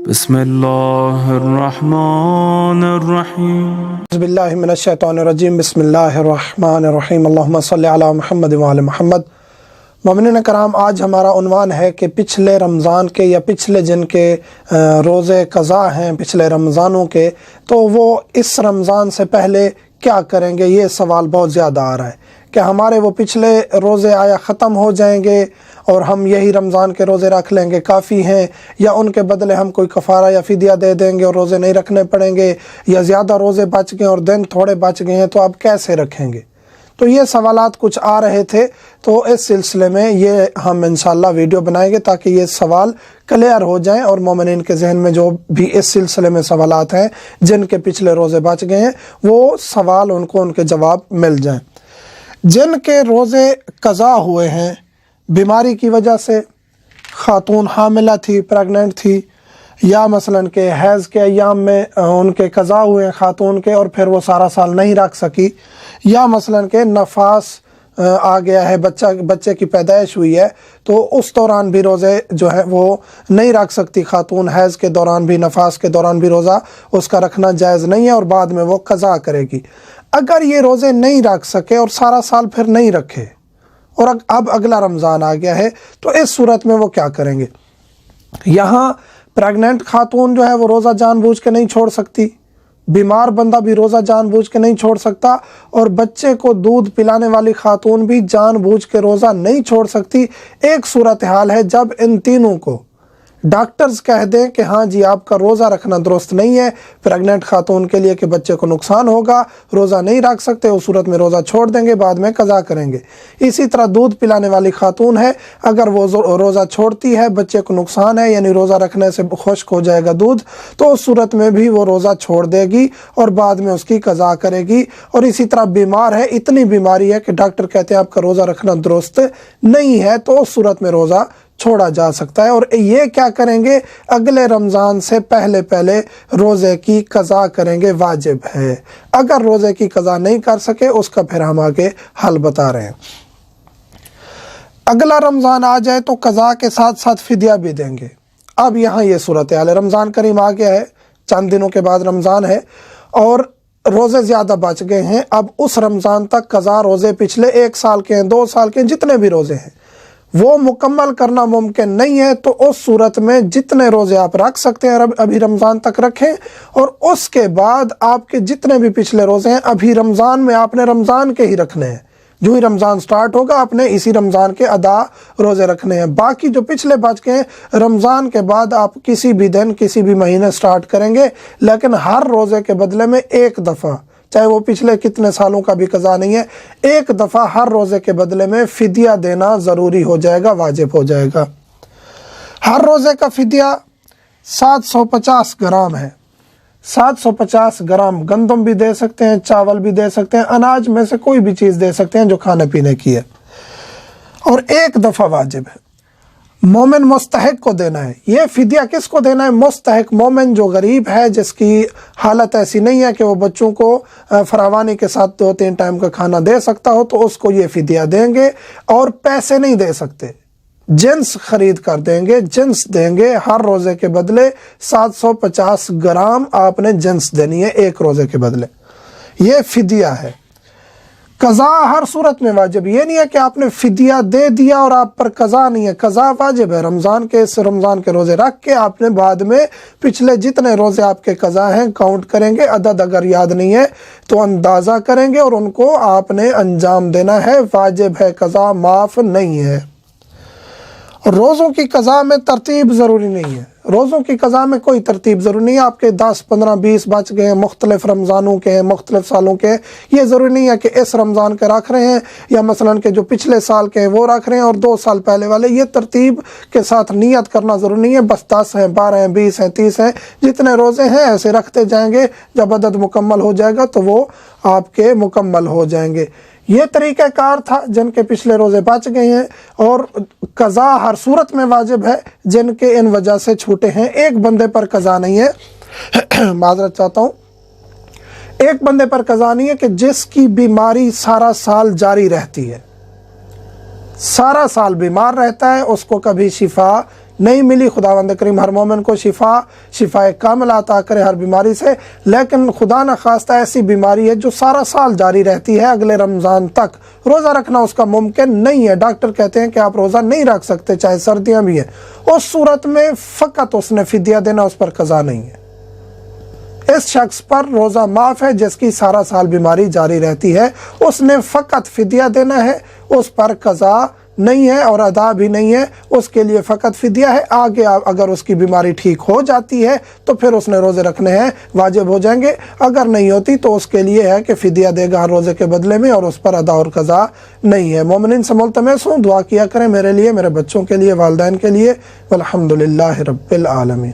बिस्मिल्लाहिर्रहमानिर्रहीम। बिस्मिल्लाहिमिनश्शैतानिर्रजीम। बिस्मिल्लाहिर्रहमानिर्रहीम। अल्लाहुम्मा सल्लि अला मुहम्मद व आले मुहम्मद। मोमिनीन कराम, आज हमारा उन्वान है कि पिछले रमज़ान के या पिछले जिनके रोज़े क़ज़ा हैं पिछले रमज़ानों के, तो वो इस रमज़ान से पहले क्या करेंगे। ये सवाल बहुत ज़्यादा आ रहा है कि हमारे वो पिछले रोज़े आया ख़त्म हो जाएंगे और हम यही रमज़ान के रोज़े रख लेंगे, काफ़ी हैं, या उनके बदले हम कोई कफ़ारा या फ़िदिया दे देंगे और रोज़े नहीं रखने पड़ेंगे, या ज़्यादा रोज़े बच गए और दिन थोड़े बच गए हैं तो अब कैसे रखेंगे। तो ये सवालात कुछ आ रहे थे, तो इस सिलसिले में ये हम इंशाअल्लाह वीडियो बनाएंगे ताकि ये सवाल क्लियर हो जाएं और मोमिनीन के जहन में जो भी इस सिलसिले में सवालात हैं जिनके पिछले रोज़े बच गए हैं वो सवाल उनको उनके जवाब मिल जाएं। जिनके रोज़े क़ज़ा हुए हैं बीमारी की वजह से, ख़ातून हामिला थी, प्रेग्नेंट थी, या मसलन के हैज़ के अय्याम में उनके क़ज़ा हुए हैं ख़ातून के और फिर वो सारा साल नहीं रख सकी, या मसलन के नफास आ गया है, बच्चे की पैदाइश हुई है तो उस दौरान भी रोज़े जो है वो नहीं रख सकती ख़ातून, हैज़ के दौरान भी नफास के दौरान भी रोज़ा उसका रखना जायज़ नहीं है और बाद में वो क़ज़ा करेगी। अगर ये रोज़े नहीं रख सके और सारा साल फिर नहीं रखे और अब अगला रमज़ान आ गया है तो इस सूरत में वो क्या करेंगे। यहाँ प्रेग्नेंट खातून जो है वो रोज़ा जानबूझ के नहीं छोड़ सकती, बीमार बंदा भी रोज़ा जानबूझ के नहीं छोड़ सकता, और बच्चे को दूध पिलाने वाली खातून भी जानबूझ के रोज़ा नहीं छोड़ सकती। एक सूरत हाल है जब इन तीनों को डॉक्टर्स कह दें कि हाँ जी आपका रोज़ा रखना दुरुस्त नहीं है, प्रेग्नेंट खातून के लिए कि बच्चे को नुकसान होगा, रोज़ा नहीं रख सकते, उस सूरत में रोज़ा छोड़ देंगे, बाद में क़ज़ा करेंगे। इसी तरह दूध पिलाने वाली खातून है, अगर वो रोज़ा छोड़ती है, बच्चे को नुकसान है यानी रोज़ा रखने से खुश्क हो जाएगा दूध, तो उस सूरत में भी वो रोज़ा छोड़ देगी और बाद में उसकी क़ज़ा करेगी। और इसी तरह बीमार है, इतनी बीमारी है कि डॉक्टर कहते हैं आपका रोज़ा रखना दुरुस्त नहीं है, तो उस सूरत में रोज़ा छोड़ा जा सकता है। और ये क्या करेंगे, अगले रमज़ान से पहले पहले रोज़े की क़ज़ा करेंगे, वाजिब है। अगर रोज़े की क़ज़ा नहीं कर सके उसका फिर हम आगे हल बता रहे हैं। अगला रमज़ान आ जाए तो क़ज़ा के साथ साथ फ़िदिया भी देंगे। अब यहाँ ये सूरत हाल है, रमज़ान करीम आ गया है, चंद दिनों के बाद रमज़ान है और रोज़े ज़्यादा बच गए हैं। अब उस रमज़ान तक क़ज़ा रोज़े पिछले 1 साल के हैं, 2 साल के हैं, जितने भी रोज़े हैं वो मुकम्मल करना मुमकिन नहीं है, तो उस सूरत में जितने रोज़े आप रख सकते हैं अभी रमज़ान तक रखें, और उसके बाद आपके जितने भी पिछले रोज़े हैं अभी रमज़ान में आपने रमज़ान के ही रखने हैं। जो ही रमज़ान स्टार्ट होगा आपने इसी रमज़ान के अदा रोज़े रखने हैं। बाकी जो पिछले बच गए रमज़ान के बाद आप किसी भी दिन किसी भी महीने स्टार्ट करेंगे, लेकिन हर रोज़े के बदले में एक दफ़ा, चाहे वो पिछले कितने सालों का भी क़ज़ा नहीं है, एक दफ़ा हर रोज़े के बदले में फ़िदिया देना ज़रूरी हो जाएगा, वाजिब हो जाएगा। हर रोज़े का फ़िदिया 750 ग्राम है। 750 ग्राम गंदम भी दे सकते हैं, चावल भी दे सकते हैं, अनाज में से कोई भी चीज़ दे सकते हैं जो खाने पीने की है, और एक दफ़ा वाजिब है। मोमिन मुस्तहिक को देना है। ये फ़िदिया किसको देना है? मुस्तहिक मोमिन जो गरीब है, जिसकी हालत ऐसी नहीं है कि वो बच्चों को फरावानी के साथ 2-3 टाइम का खाना दे सकता हो, तो उसको ये फ़िदिया देंगे। और पैसे नहीं दे सकते, जिन्स खरीद कर देंगे, जिन्स देंगे। हर रोज़े के बदले 750 ग्राम आपने जिन्स देनी है एक रोज़े के बदले, ये फ़िदिया है। क़ज़ा हर सूरत में वाजिब, ये नहीं है कि आपने फ़िदिया दे दिया और आप पर क़ज़ा नहीं है, क़ज़ा वाजिब है। रमज़ान के रोज़े रख के आपने बाद में पिछले जितने रोज़े आपके क़ज़ा हैं काउंट करेंगे, अदद अगर याद नहीं है तो अंदाज़ा करेंगे और उनको आपने अंजाम देना है, वाजिब है, क़ज़ा माफ़ नहीं है। रोज़ों की क़ज़ा में तरतीब ज़रूरी नहीं है, रोज़ों की क़ज़ा में कोई तरतीब ज़रूरी नहीं है। आपके 10, 15, 20 बच गए हैं, मुख्तलिफ़ रमज़ानों के हैं, मुख्तलिफ़ सालों के, ये ज़रूरी नहीं है कि इस रमज़ान के रख रहे हैं या मसलन के जो पिछले साल के हैं वो रख रहे हैं और 2 साल पहले वाले। ये तरतीब के साथ नियत करना ज़रूरी नहीं है। बस 10 हैं, 12 हैं, 20 हैं, 30 हैं, जितने रोज़े हैं ऐसे रखते जाएंगे, जब अदद मुकम्मल हो जाएगा तो वो आपके मुकम्मल हो जाएंगे। ये तरीक़ाकार था जिनके पिछले रोज़े बच गए हैं, और क़ज़ा हर सूरत में वाजिब है जिनके इन वजह से छूटे हैं। एक बंदे पर क़ज़ा नहीं है माज़रत चाहता हूँ, एक बंदे पर क़ज़ा नहीं है कि जिसकी बीमारी सारा साल जारी रहती है, सारा साल बीमार रहता है, उसको कभी शिफा नहीं मिली, खुदावंद करीम हर मोमिन को शिफाए कामिल अता करे हर बीमारी से। लेकिन खुदा न खास्ता ऐसी बीमारी है जो सारा साल जारी रहती है, अगले रमज़ान तक रोज़ा रखना उसका मुमकिन नहीं है। डॉक्टर कहते हैं कि आप रोज़ा नहीं रख सकते चाहे सर्दियाँ भी हैं। उस सूरत में फ़कत उसने फिदिया देना, उस पर क़ज़ा नहीं है। इस शख्स पर रोज़ा माफ़ है जिसकी सारा साल बीमारी जारी रहती है, उसने फ़कत फिदिया देना है, उस पर क़ज़ा नहीं है और अदा भी नहीं है, उसके लिए फ़कत फिदिया है। आगे अगर उसकी बीमारी ठीक हो जाती है तो फिर उसने रोज़े रखने हैं, वाजिब हो जाएंगे। अगर नहीं होती तो उसके लिए है कि फ़िदिया देगा हर रोज़े के बदले में और उस पर अदा और क़ज़ा नहीं है। मोमिनीन से मुल्तमस हूँ, दुआ किया करें मेरे लिए, मेरे बच्चों के लिए, वालिदैन के लिए। वल्हम्दुलिल्लाहि रब्बिल आलमीन।